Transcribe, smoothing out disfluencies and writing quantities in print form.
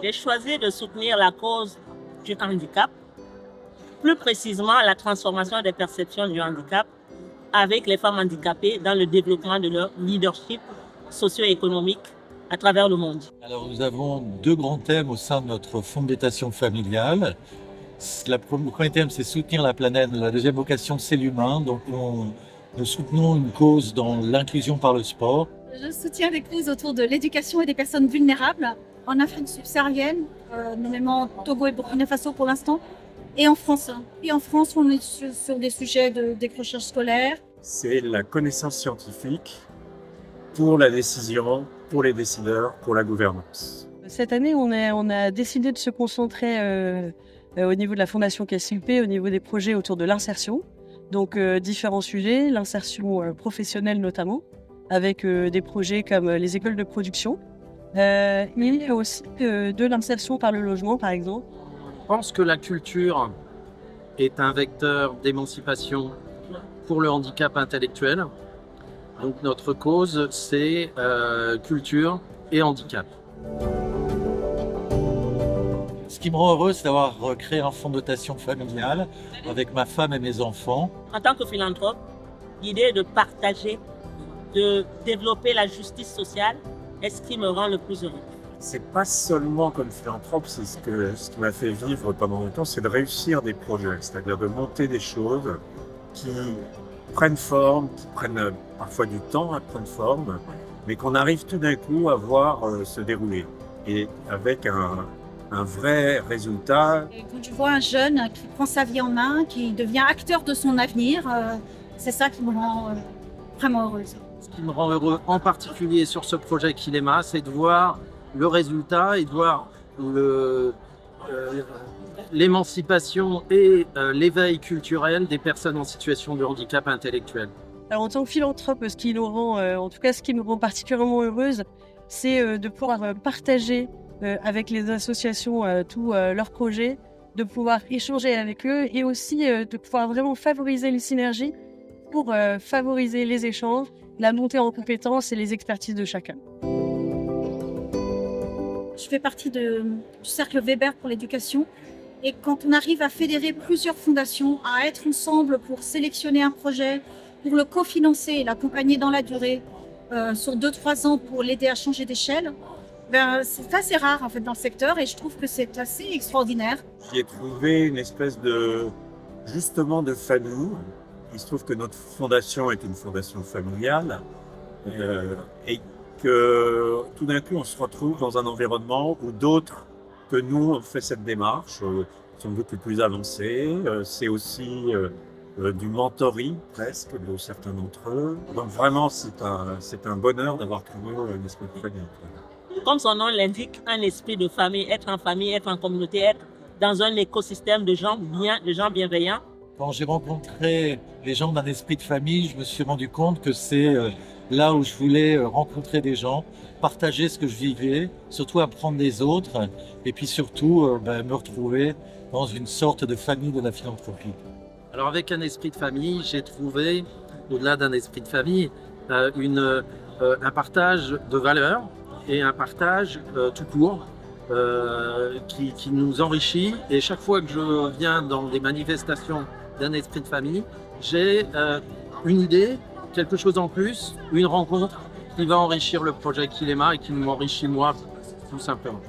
J'ai choisi de soutenir la cause du handicap, plus précisément la transformation des perceptions du handicap avec les femmes handicapées dans le développement de leur leadership socio-économique à travers le monde. Alors nous avons deux grands thèmes au sein de notre fondation familiale. Le premier thème, c'est soutenir la planète. La deuxième vocation, c'est l'humain. Donc nous soutenons une cause dans l'inclusion par le sport. Je soutiens les causes autour de l'éducation et des personnes vulnérables en Afrique subsaharienne, nommément Togo et Burkina Faso pour l'instant, et en France. Et en France, on est sur des sujets de décrochage scolaire. C'est la connaissance scientifique pour la décision, pour les décideurs, pour la gouvernance. Cette année, on a décidé de se concentrer au niveau de la Fondation KSUP, au niveau des projets autour de l'insertion. Donc différents sujets, l'insertion professionnelle notamment, avec des projets comme les écoles de production. Il y a aussi de l'insertion par le logement, par exemple. Je pense que la culture est un vecteur d'émancipation pour le handicap intellectuel. Donc notre cause, c'est culture et handicap. Ce qui me rend heureux, c'est d'avoir créé un fonds de dotation familiale avec ma femme et mes enfants. En tant que philanthrope, l'idée est de partager, de développer la justice sociale est ce qui me rend le plus heureux. C'est pas seulement comme philanthrope, c'est ce qui m'a fait vivre pendant longtemps, c'est de réussir des projets, c'est-à-dire de monter des choses qui prennent forme, qui prennent parfois du temps à prendre forme, mais qu'on arrive tout d'un coup à voir se dérouler. Et avec un vrai résultat. Et quand je vois un jeune qui prend sa vie en main, qui devient acteur de son avenir, c'est ça qui me rend vraiment heureuse. Ce qui me rend heureux en particulier sur ce projet Kilema, c'est de voir le résultat et de voir l'émancipation et l'éveil culturel des personnes en situation de handicap intellectuel. Alors en tant que philanthrope, ce qui me rend particulièrement heureuse, c'est de pouvoir partager avec les associations tous leurs projets, de pouvoir échanger avec eux et aussi de pouvoir vraiment favoriser les synergies pour favoriser les échanges, la montée en compétences et les expertises de chacun. Je fais partie du cercle Weber pour l'éducation et quand on arrive à fédérer plusieurs fondations, à être ensemble pour sélectionner un projet, pour le cofinancer et l'accompagner dans la durée sur 2-3 ans pour l'aider à changer d'échelle, c'est assez rare en fait dans le secteur et je trouve que c'est assez extraordinaire. J'y ai trouvé une espèce de famille. Il se trouve que notre fondation est une fondation familiale et que tout d'un coup on se retrouve dans un environnement où d'autres que nous ont fait cette démarche sont beaucoup plus avancés. C'est aussi du mentoring presque de certains d'entre eux. Donc vraiment c'est un bonheur d'avoir trouvé une espèce de famille. Comme son nom l'indique, un esprit de famille, être en famille, être en communauté, être dans un écosystème de gens bienveillants. Quand j'ai rencontré les gens d'un esprit de famille, je me suis rendu compte que c'est là où je voulais rencontrer des gens, partager ce que je vivais, surtout apprendre des autres, et puis surtout me retrouver dans une sorte de famille de la philanthropie. Alors avec un esprit de famille, j'ai trouvé, au-delà d'un esprit de famille, un partage de valeurs et un partage tout court qui nous enrichit. Et chaque fois que je viens dans des manifestations d'un esprit de famille, j'ai une idée, quelque chose en plus, une rencontre qui va enrichir le projet Kilema et qui m'enrichit moi, tout simplement.